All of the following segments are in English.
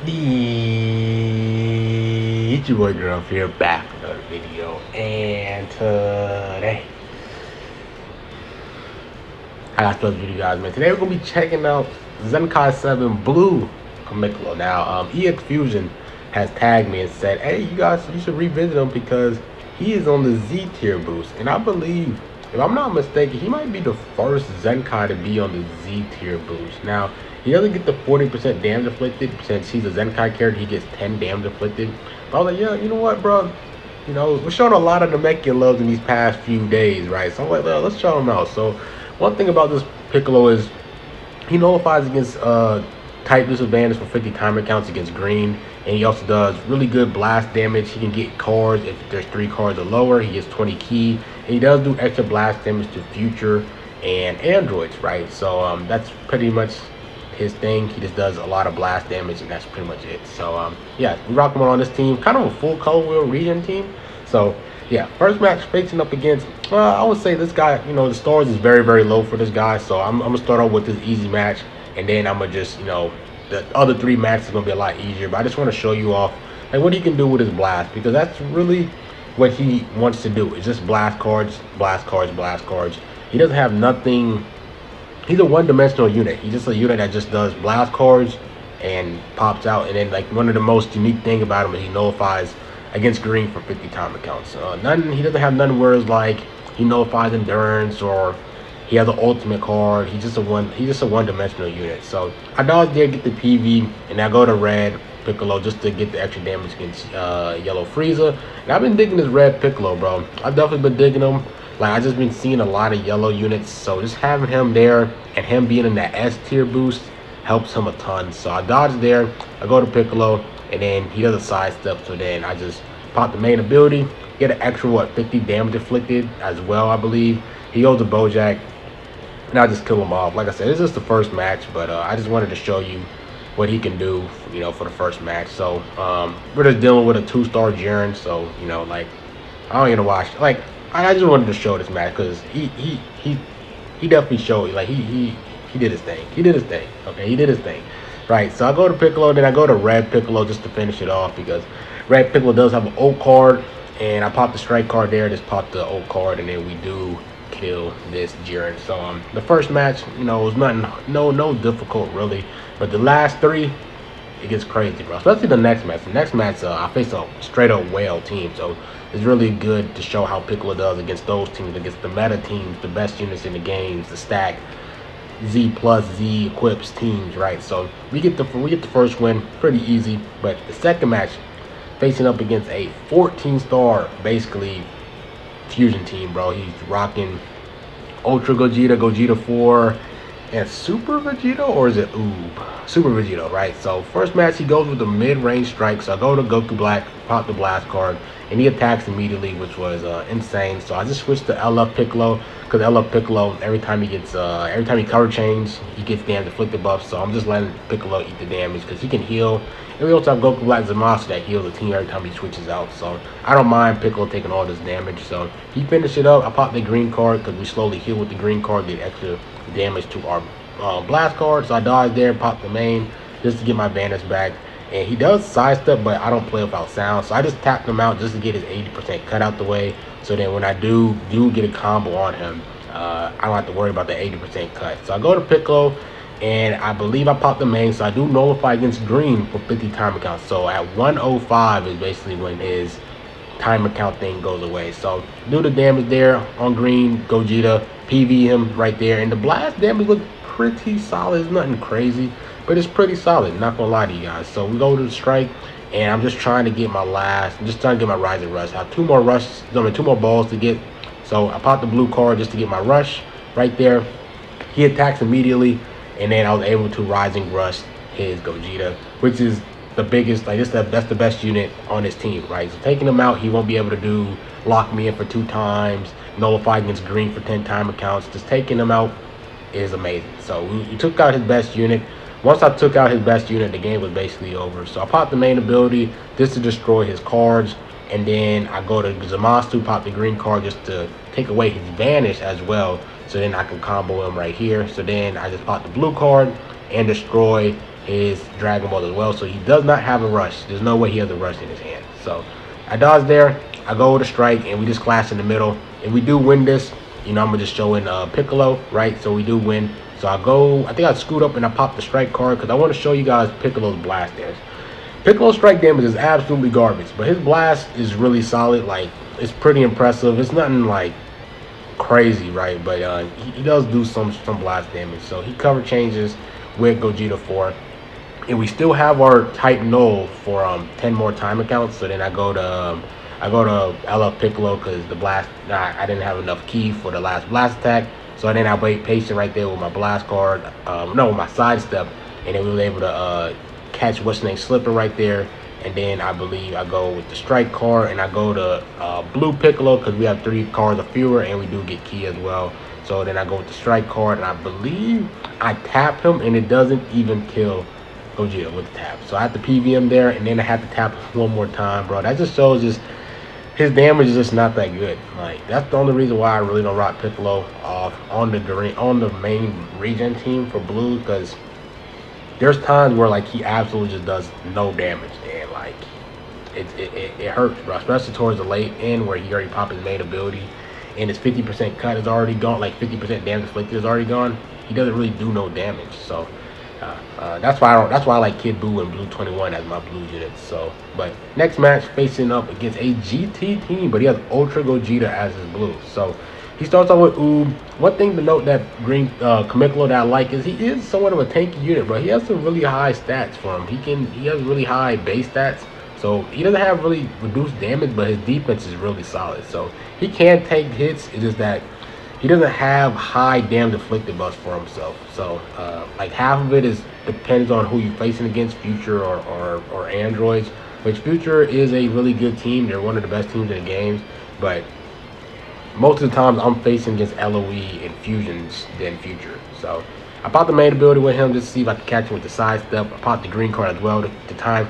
It's your boy Girl here, back with another video, and today I got this video, guys, man. Today we're gonna be checking out ZENKAI 7 Blue KAMICOLLO. Now, EX Fusion has tagged me and said, "Hey, you guys, you should revisit him because he is on the Z tier boost." And I believe, if I'm not mistaken, he might be the first ZENKAI to be on the Z tier boost. Now, he doesn't get the 40% damage inflicted. Since he's a ZENKAI character, he gets 10 damage inflicted. But I was like, yeah, you know what, bro? You know, we're showing a lot of Namekian loves in these past few days, right? So I'm like, well, let's show him out. So one thing about this Piccolo is he nullifies against type disadvantage for 50 timer counts against green, and he also does really good blast damage. He can get cards if there's 3 cards or lower. He gets 20 key, and he does do extra blast damage to future and androids, right? So that's pretty much his thing. He just does a lot of blast damage, and that's pretty much it. So yeah, we rock him on this team, kind of a full color wheel region team. So yeah, first match facing up against, I would say this guy, you know, the stars is very, very low for this guy. So I'm gonna start off with this easy match, and then I'm gonna just, you know, the other 3 matches are gonna be a lot easier. But I just want to show you off like what he can do with his blast, because that's really what he wants to do. Is just blast cards, blast cards, blast cards. He doesn't have nothing. He's a one-dimensional unit. He's just a unit that just does blast cards and pops out. And then, like, one of the most unique thing about him is he nullifies against green for 50 timer counts. He doesn't have none where it's like he nullifies endurance or he has an ultimate card. He's just a one-dimensional unit. So I dodge there, get the PV, and I go to red Piccolo just to get the extra damage against yellow Frieza. And I've been digging this red Piccolo, bro. I've definitely been digging him. Like, I just been seeing a lot of yellow units, so just having him there and him being in that S tier boost helps him a ton. So I dodge there, I go to Piccolo, and then he does a sidestep. So then I just pop the main ability, get an extra 50 damage inflicted as well, I believe. He goes to Bojack, and I just kill him off. Like I said, this is the first match, but I just wanted to show you what he can do, you know, for the first match. So we're just dealing with a 2-star Jiren, so you know, like, I don't even watch, like, I just wanted to show this match because he definitely showed, like, he did his thing. He did his thing. Okay, he did his thing. Right. So I go to Piccolo, then I go to red Piccolo just to finish it off, because red Piccolo does have an ult card, and I pop the strike card there, just pop the ult card, and then we do kill this Jiren. So the first match, you know, was nothing, no difficult really, but the last 3, it gets crazy, bro. Especially the next match. The next match, I face a straight up whale team, so it's really good to show how Piccolo does against those teams, against the meta teams, the best units in the games, the stack Z plus Z equips teams, right? So we get the first win pretty easy. But the second match, facing up against a 14-star basically fusion team, bro. He's rocking Ultra Gogeta, Gogeta 4, and Super Vegito, or is it Super Vegito, right? So first match he goes with the mid-range strike. So I go to Goku Black, pop the blast card, and he attacks immediately, which was insane. So I just switched to LF Piccolo, because LF Piccolo, every time he cover change, he gets damage inflicted buff. So I'm just letting Piccolo eat the damage because he can heal. And we also have Goku Black Zamasu that heals the team every time he switches out. So I don't mind Piccolo taking all this damage. So he finished it up. I popped the green card because we slowly heal with the green card, get extra damage to our blast card. So I dodged there, popped the main just to get my Vanish back. And he does sidestep, but I don't play without sound. So I just tapped him out just to get his 80% cut out the way. So then when I do get a combo on him, I don't have to worry about the 80% cut. So I go to Piccolo, and I believe I popped the main. So I do nullify against green for 50 timer counts. So at 105 is basically when his timer count thing goes away. So do the damage there on green, Gogeta, PV him right there. And the blast damage looked pretty solid. It's nothing crazy, but it's pretty solid, not gonna lie to you guys. So we go to the strike, and I'm just trying to get my Rising Rush. I have 2 more balls to get. So I popped the blue card just to get my rush right there. He attacks immediately, and then I was able to Rising Rush his Gogeta, which is the biggest, like, that's the best unit on his team, right? So taking him out, he won't be able to lock me in for 2 times, nullify against green for 10 timer counts. Just taking him out is amazing. So we took out his best unit. Once I took out his best unit, the game was basically over. So I popped the main ability just to destroy his cards, and then I go to Zamasu, pop the green card just to take away his Vanish as well. So then I can combo him right here. So then I just pop the blue card and destroy his Dragon Ball as well. So he does not have a rush. There's no way he has a rush in his hand. So I dodge there. I go to strike, and we just clash in the middle. If we do win this, you know, I'm gonna just show in Piccolo, right? So we do win. So I go, I think I scoot up and I pop the strike card because I want to show you guys Piccolo's blast damage. Piccolo's strike damage is absolutely garbage, but his blast is really solid. Like, it's pretty impressive. It's nothing like crazy, right? But he does do some blast damage. So he cover changes with Gogeta 4. And we still have our type null for 10 more time accounts. So then I go to LF Piccolo because the blast, I didn't have enough key for the last blast attack. So then I wait patient right there with my blast card, no, with my sidestep, and then we were able to catch what's name slipping right there. And then I believe I go with the strike card, and I go to blue Piccolo because we have 3 cards or fewer, and we do get key as well. So then I go with the strike card, and I believe I tap him, and it doesn't even kill Gogeta with the tap. So I have to PV him there, and then I have to tap him one more time, bro. That just shows just his damage is just not that good. Like, that's the only reason why I really don't rock Piccolo off on the main regen team for blue, because there's times where like he absolutely just does no damage, and like it hurts, bro. Especially towards the late end where he already popped his main ability, and his 50% cut is already gone. Like 50% damage inflicted is already gone. He doesn't really do no damage. So that's why I like Kid Buu and Blue 21 as my blue units. So, but next match facing up against a GT team, but he has Ultra Gogeta as his blue. So he starts off with Oob. One thing to note that green KAMICOLLO that I like is he is somewhat of a tanky unit, but he has some really high stats for him. He has really high base stats. So he doesn't have really reduced damage, but his defense is really solid. So he can take hits. It's just that he doesn't have high damage inflicted buffs for himself. So like half of it depends on who you're facing against, Future or Androids. Which Future is a really good team. They're one of the best teams in the games, but most of the times I'm facing against LOE and Fusions than Future. So I popped the main ability with him just to see if I could catch him with the sidestep. I popped the green card as well to time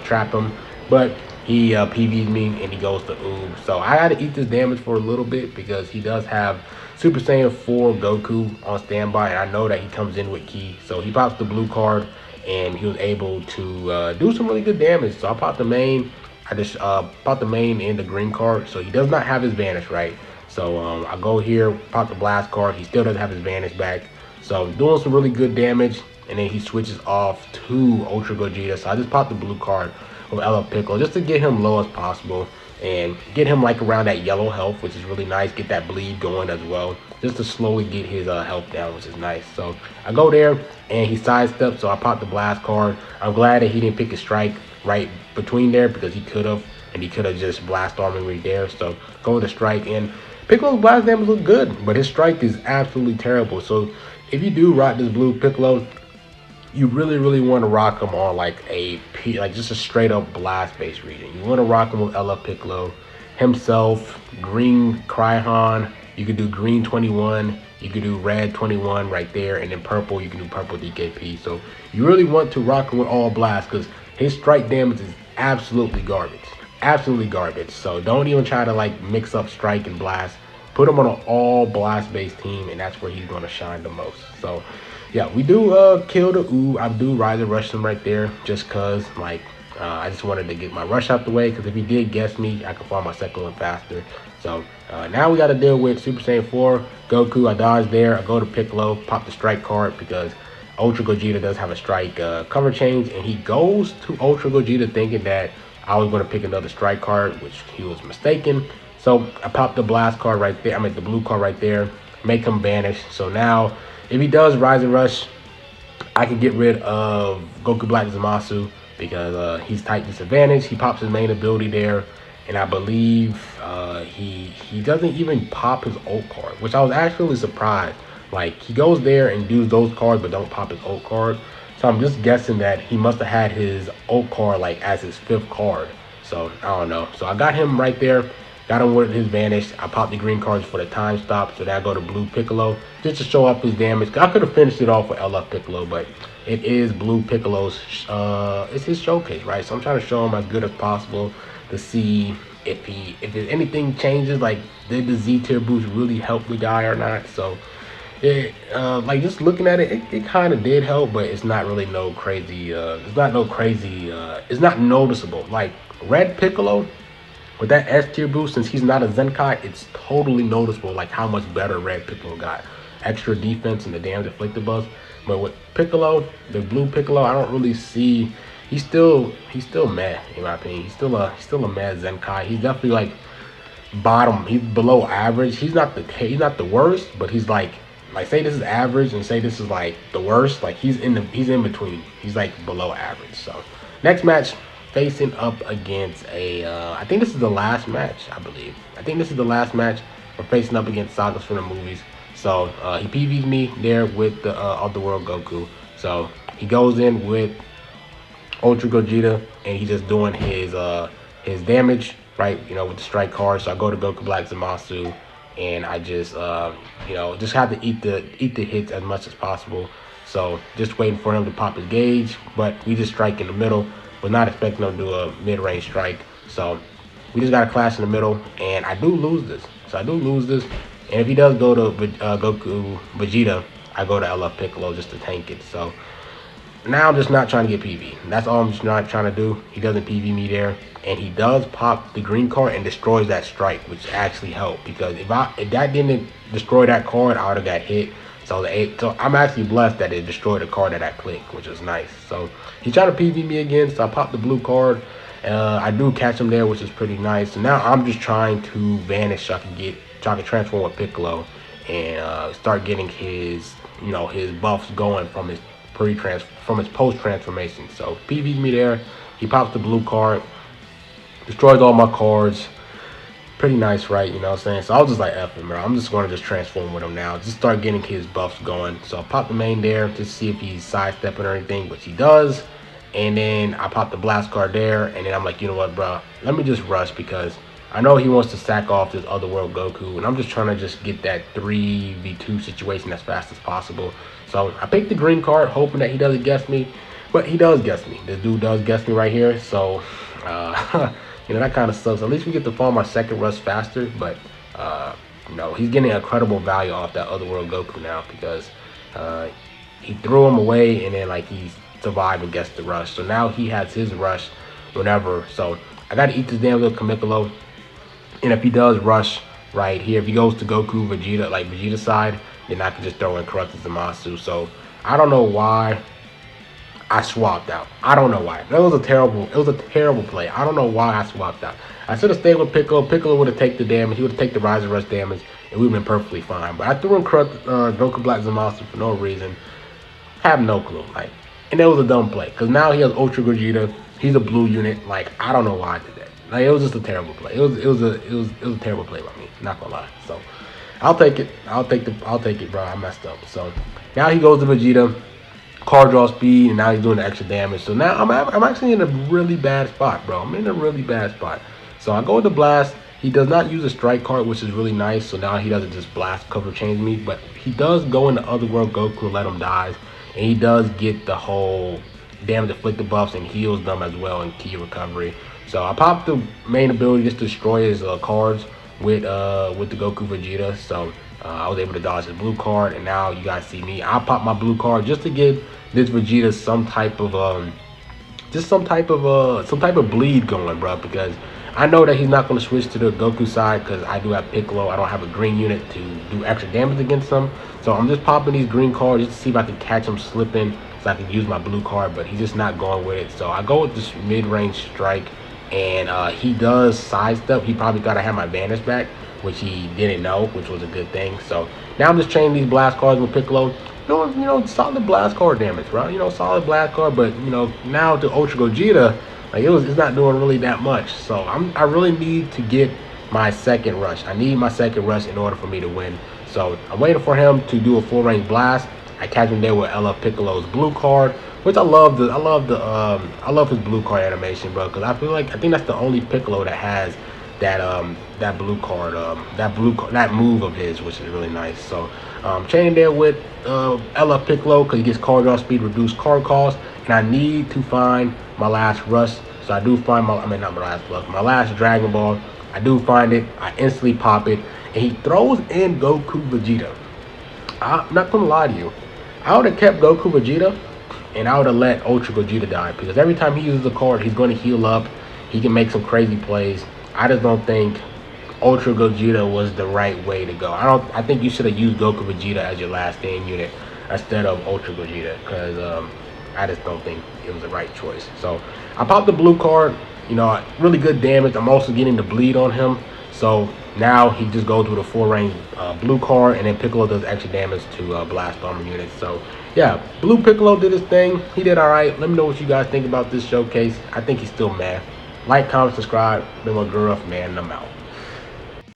trap him, but he PV'd me and he goes to Oob. So I had to eat this damage for a little bit because he does have Super Saiyan 4 Goku on standby, and I know that he comes in with key. So he pops the blue card, and he was able to do some really good damage. So I popped the main. I just popped the main and the green card. So he does not have his vanish, right? So I go here, pop the blast card. He still doesn't have his vanish back. So doing some really good damage, and then he switches off to Ultra Gogeta. So I just popped the blue card with LF Piccolo just to get him low as possible and get him like around that yellow health, which is really nice. Get that bleed going as well, just to slowly get his health down, which is nice. So I go there and he sidesteps, so I pop the blast card. I'm glad that he didn't pick a strike right between there because he could have, and he could have just blast arming right there. So go with the strike, and Piccolo's blast damage look good, but his strike is absolutely terrible. So if you do rock this blue Piccolo, you really want to rock him on like just a straight up blast based region. You want to rock him with LF Piccolo himself, green Cryhon. You could do green 21, you could do red 21 right there, and then purple, you can do purple DKP. So you really want to rock him with all blast because his strike damage is absolutely garbage. Absolutely garbage. So don't even try to like mix up strike and blast. Put him on an all blast based team, and that's where he's going to shine the most. So yeah, we do kill the Oob. I do rise and rush him right there just cause like I just wanted to get my rush out the way, because if he did guess me, I could farm my second one faster. So now we got to deal with Super Saiyan 4 Goku. I dodge there. I go to Piccolo, pop the strike card because Ultra Gogeta does have a strike cover change, and he goes to Ultra Gogeta thinking that I was going to pick another strike card, which he was mistaken. So I popped the blast card right there. I mean the blue card right there, make him vanish. So now if he does rise and rush, I can get rid of Goku Black Zamasu because he's type disadvantage. He pops his main ability there, and I believe he doesn't even pop his ult card, which I was actually surprised. Like, he goes there and does those cards but don't pop his ult card. So I'm just guessing that he must have had his ult card like as his 5th card. So I don't know. So I got him right there. Got him with his vanish. I popped the green cards for the time stop. So now I go to blue Piccolo just to show off his damage. I could have finished it off with LF Piccolo, but it is blue Piccolo's, it's his showcase, right? So I'm trying to show him as good as possible to see if anything changes, like did the Z tier boost really help the guy or not. So it like just looking at it, it kind of did help, but it's not really no crazy. It's not no crazy. It's not noticeable. Like Red Piccolo with that S tier boost, since he's not a Zenkai, it's totally noticeable. Like how much better Red Piccolo got. Extra defense and the damage inflicted buffs. But with Piccolo, the blue Piccolo, I don't really see. He's still meh in my opinion. He's still a meh Zenkai. He's definitely like bottom. He's below average. He's not the worst, but he's like say this is average and say this is like the worst. Like he's in between. He's like below average. So next match, facing up against a I think this is the last match. I believe. I think this is the last match. We're facing up against Sagas from the movies. So he PV'd me there with the Otherworld Goku. So he goes in with Ultra Gogeta, and he's just doing his damage, right? You know, with the strike card. So I go to Goku Black Zamasu, and I just you know, just have to eat the hits as much as possible. So just waiting for him to pop his gauge, but we just strike in the middle. Was not expecting him to do a mid-range strike. So we just got a clash in the middle, and I do lose this. And if he does go to Goku Vegeta, I go to LF Piccolo just to tank it. So now I'm just not trying to get PV. That's all I'm just not trying to do. He doesn't PV me there, and he does pop the green card and destroys that strike, which actually helped, because if that didn't destroy that card, I would have got hit. So I'm actually blessed that it destroyed the card at that click, which was nice. So he's trying to PV me again, so I popped the blue card. I do catch him there, which is pretty nice. So now I'm just trying to vanish so I can transform with Piccolo and start getting his his buffs going from his post transformation. So PV'd me there. He pops the blue card, destroys all my cards. Pretty nice, right? You know what I'm saying? So I was just like, F him, bro. I'm just going to just transform with him now. Just start getting his buffs going. So I pop the main there to see if he's sidestepping or anything, which he does. And then I pop the blast card there. And then I'm like, you know what, bro? Let me just rush, because I know he wants to sack off this Otherworld Goku. And I'm just trying to just get that 3v2 situation as fast as possible. So I picked the green card, hoping that he doesn't guess me. But he does guess me. This dude does guess me right here. So, you know, that kind of sucks. At least we get to farm our second rush faster. But, you know, he's getting incredible value off that Otherworld Goku now, because he threw him away and then, like, he survived and guessed the rush. So now he has his rush whenever. So I got to eat this damn little KAMICOLLO. And if he does rush right here, if he goes to Goku, Vegeta, like Vegeta's side, then I can just throw in Corrupted Zamasu. So I don't know why I swapped out. I don't know why. It was a terrible play. I don't know why I swapped out. I should have stayed with Piccolo. Piccolo would have taken the damage. He would have taken the Rise and Rush damage, and we would have been perfectly fine. But I threw in Goku Black Zamasu for no reason. Have no clue. Like, and it was a dumb play, because now he has Ultra Gogeta. He's a blue unit. Like, I don't know why I did that. Like, it was just a terrible play. It was a terrible play by me. Not gonna lie. So I'll take it. I'll take it, bro. I messed up. So now he goes to Vegeta. Card draw speed, and now he's doing the extra damage. So now I'm actually in a really bad spot, bro. I'm in a really bad spot. So I go with the blast. He does not use a strike card, which is really nice. So now he doesn't just blast cover change me, but he does go into Otherworld Goku and let him die, and he does get the whole damage inflicted buffs and heals them as well in key recovery. So I popped the main ability just to destroy his cards with the Goku Vegeta. So I was able to dodge the blue card, and now you guys see me. I pop my blue card just to give this Vegeta some type of bleed going, bro. Because I know that he's not going to switch to the Goku side, because I do have Piccolo. I don't have a green unit to do extra damage against him. So I'm just popping these green cards just to see if I can catch him slipping, so I can use my blue card. But he's just not going with it. So I go with this mid-range strike, and he does sidestep. He probably got to have my Vanish back, which he didn't know, which was a good thing. So now I'm just chaining these blast cards with Piccolo. You know, solid blast card damage, bro. You know, solid blast card, but you know, now to Ultra Gogeta, like it's not doing really that much. So I really need to get my second rush. I need my second rush in order for me to win. So I'm waiting for him to do a full range blast. I catch him there with LF Piccolo's blue card, which I love his blue card animation, bro. Because I think that's the only Piccolo that has that blue card, that move of his, which is really nice. So chaining there with LF Piccolo, because he gets card draw speed, reduced card cost, and I need to find my last rush. So I do find my last Dragon Ball. I do find it. I instantly pop it, and he throws in Goku Vegeta. I'm not gonna lie to you. I would have kept Goku Vegeta, and I would have let Ultra Gogeta die, because every time he uses a card, he's going to heal up. He can make some crazy plays. I just don't think Ultra Gogeta was the right way to go. I think you should have used Goku Vegeta as your last stand unit instead of Ultra Gogeta, because I just don't think it was the right choice. So I popped the blue card. You know, really good damage. I'm also getting the bleed on him. So now he just goes with a full range blue card, and then Piccolo does extra damage to blast armor units. So yeah, blue Piccolo did his thing. He did all right. Let me know what you guys think about this showcase. I think he's still mad. Like, comment, subscribe. Been my girl, man, and I'm out.